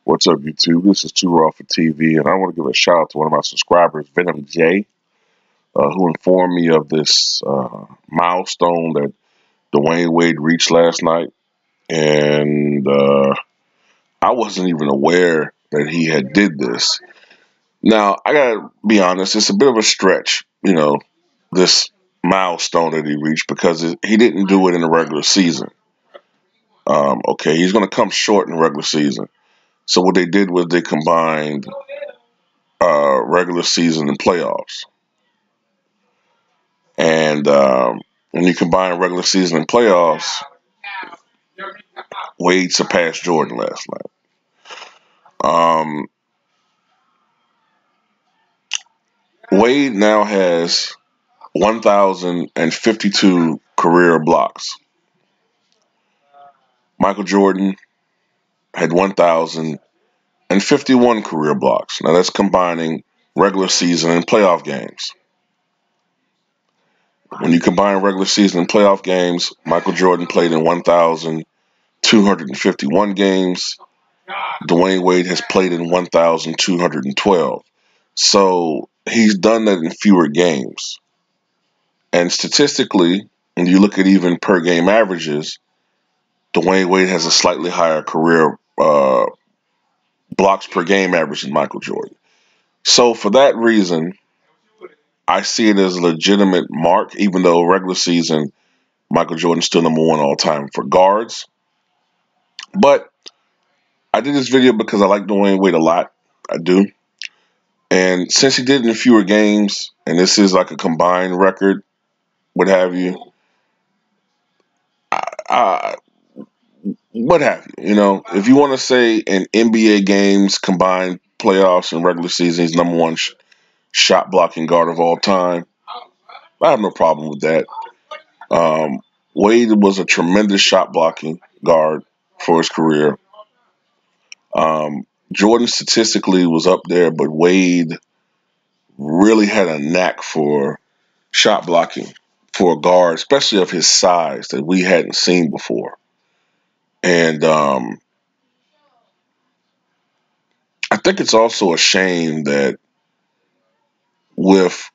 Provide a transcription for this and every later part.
What's up, YouTube? This is Too Raw for TV, and I want to give a shout out to one of my subscribers, Venom J, who informed me of this milestone that Dwyane Wade reached last night, and I wasn't even aware that he had did this. Now, I gotta be honest; it's a bit of a stretch, this milestone that he reached because he didn't do it in the regular season. Okay, he's going to come short in the regular season. So what they did was they combined regular season and playoffs. And when you combine regular season and playoffs, Wade surpassed Jordan last night. Wade now has 1,052 career blocks. Michael Jordan had 1,051 career blocks. Now that's combining regular season and playoff games. When you combine regular season and playoff games, Michael Jordan played in 1,251 games. Dwyane Wade has played in 1,212. So he's done that in fewer games. And statistically, when you look at even per game averages, Dwyane Wade has a slightly higher career blocks per game average than Michael Jordan. So for that reason, I see it as a legitimate mark, even though regular season, Michael Jordan's still number one all time for guards. But I did this video because I like Dwyane Wade a lot. I do. And since he did it in fewer games, and this is like a combined record, what have you, what have you, if you want to say in NBA games, combined playoffs and regular season, he's number one shot blocking guard of all time, I have no problem with that. Wade was a tremendous shot blocking guard for his career. Jordan statistically was up there, but Wade really had a knack for shot blocking for a guard, especially of his size, that we hadn't seen before. And I think it's also a shame that with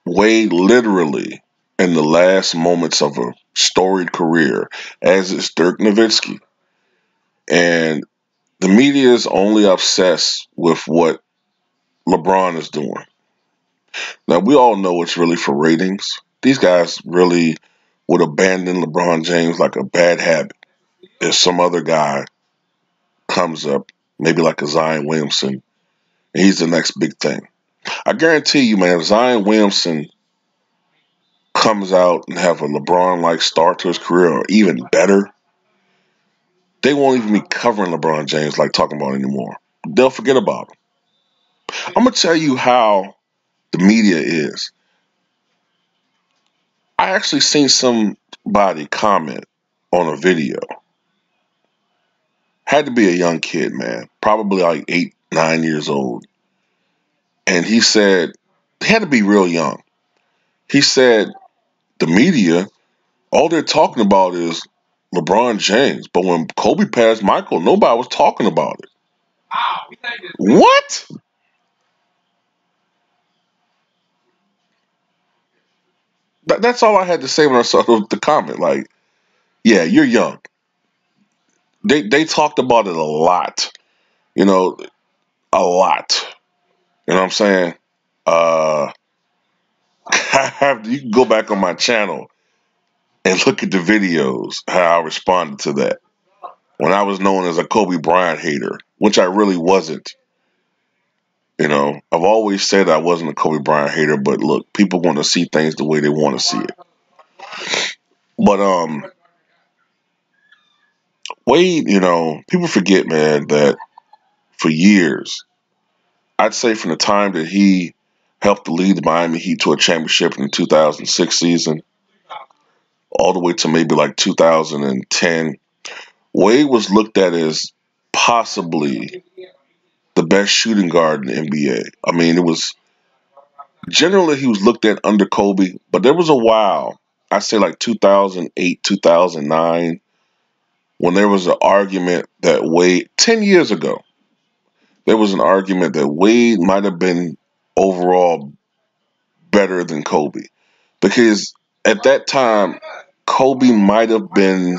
Wade literally in the last moments of a storied career, as is Dirk Nowitzki, and the media is only obsessed with what LeBron is doing. Now, we all know it's really for ratings. These guys really would abandon LeBron James like a bad habit if some other guy comes up, maybe like a Zion Williamson, and he's the next big thing. I guarantee you, man, if Zion Williamson comes out and have a LeBron-like start to his career, or even better, they won't even be covering LeBron James like talking about anymore. They'll forget about him. I'm going to tell you how the media is. I actually seen somebody comment on a video. Had to be a young kid, man, probably like 8, 9 years old. And he said, he had to be real young. He said, the media, all they're talking about is LeBron James. But when Kobe passed Michael, nobody was talking about it. What? That's all I had to say when I saw the comment. Like, yeah, you're young. They talked about it a lot. A lot. You know what I'm saying? You can go back on my channel and look at the videos, how I responded to that. When I was known as a Kobe Bryant hater, which I really wasn't. I've always said I wasn't a Kobe Bryant hater, but look, people want to see things the way they want to see it. But Wade, people forget, man, that for years, I'd say from the time that he helped to lead the Miami Heat to a championship in the 2006 season, all the way to maybe like 2010, Wade was looked at as possibly the best shooting guard in the NBA. I mean, it was generally he was looked at under Kobe, but there was a while, I'd say like 2008, 2009, when there was an argument that Wade, 10 years ago, there was an argument that Wade might have been overall better than Kobe because at that time Kobe might have been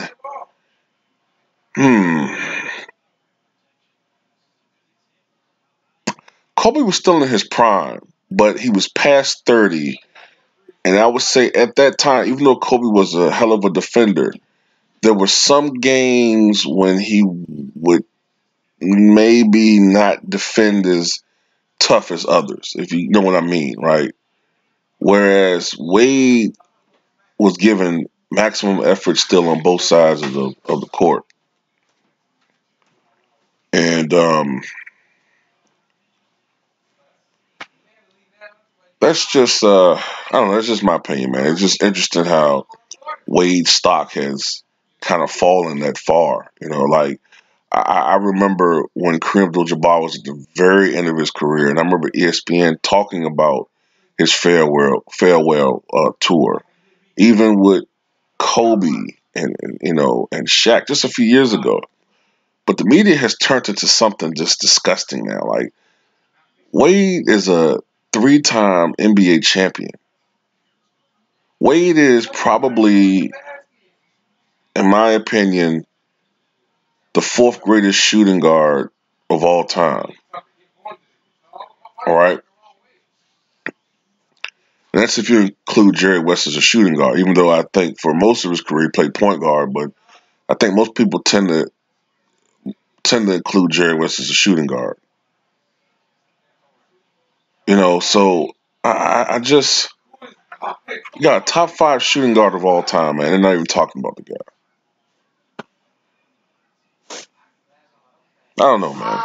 hmm Kobe was still in his prime, but he was past 30. And I would say at that time, even though Kobe was a hell of a defender, there were some games when he would maybe not defend as tough as others, if you know what I mean, right? Whereas Wade was given maximum effort still on both sides of the court. And that's just I don't know, that's just my opinion, man. It's just interesting how Wade's stock has kind of fallen that far. Like I remember when Kareem Abdul-Jabbar was at the very end of his career, and I remember ESPN talking about his farewell tour, even with Kobe and Shaq just a few years ago. But the media has turned into something just disgusting now. Like Wade is a three-time NBA champion. Wade is probably, in my opinion, the fourth greatest shooting guard of all time. All right. And that's if you include Jerry West as a shooting guard, even though I think for most of his career he played point guard, but I think most people tend to include Jerry West as a shooting guard. So I just you got a top five shooting guard of all time, man. They're not even talking about the guy. I don't know, man.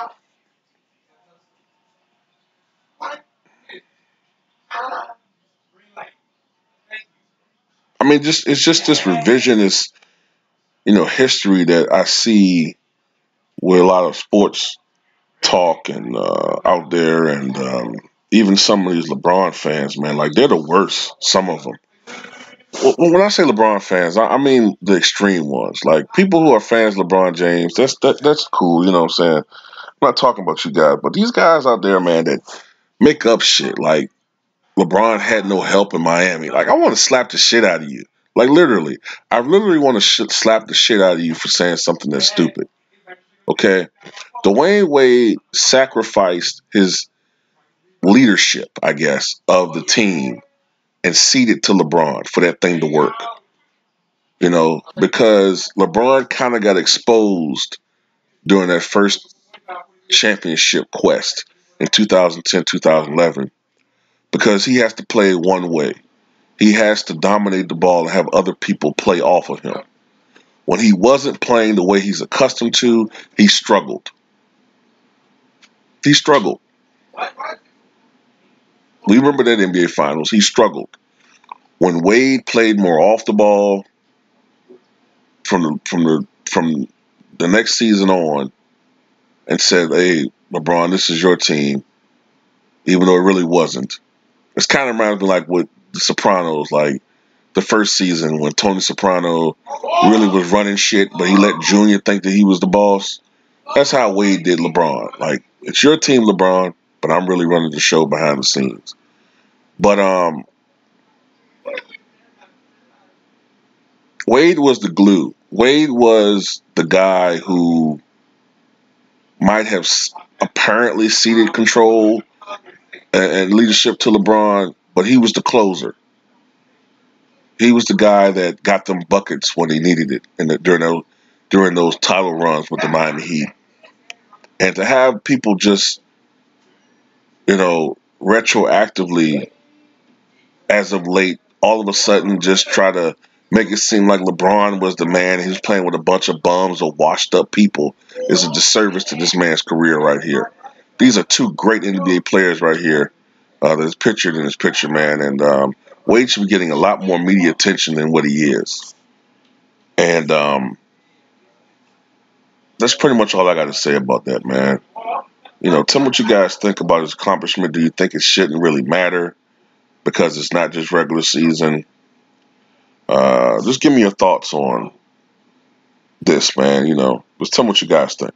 I mean, just it's just this revisionist, history that I see with a lot of sports talk and out there, and even some of these LeBron fans, man, like they're the worst. Some of them. Well, when I say LeBron fans, I mean the extreme ones. Like people who are fans of LeBron James, that's cool. You know what I'm saying? I'm not talking about you guys, but these guys out there, man, that make up shit. Like LeBron had no help in Miami. Like I want to slap the shit out of you. Like literally, I literally want to slap the shit out of you for saying something that's stupid. Okay, Dwyane Wade sacrificed his leadership, I guess, of the team and ceded to LeBron for that thing to work. Because LeBron kind of got exposed during that first championship quest in 2010, 2011, because he has to play one way. He has to dominate the ball and have other people play off of him. When he wasn't playing the way he's accustomed to, he struggled. He struggled. We remember that NBA Finals. He struggled. When Wade played more off the ball from the next season on and said, "Hey, LeBron, this is your team," even though it really wasn't. It's kind of reminds me like with The Sopranos, like the first season when Tony Soprano really was running shit, but he let Junior think that he was the boss. That's how Wade did LeBron. Like, it's your team, LeBron, but I'm really running the show behind the scenes. But Wade was the glue. Wade was the guy who might have apparently ceded control and leadership to LeBron, but he was the closer. He was the guy that got them buckets when they needed it during those title runs with the Miami Heat. And to have people just, retroactively, as of late, all of a sudden just try to make it seem like LeBron was the man. He was playing with a bunch of bums or washed up people is a disservice to this man's career right here. These are two great NBA players right here that's pictured in this picture, man. And Wade should be getting a lot more media attention than what he is. And that's pretty much all I got to say about that, man. Tell me what you guys think about his accomplishment. Do you think it shouldn't really matter because it's not just regular season? Just give me your thoughts on this, man. Just tell me what you guys think.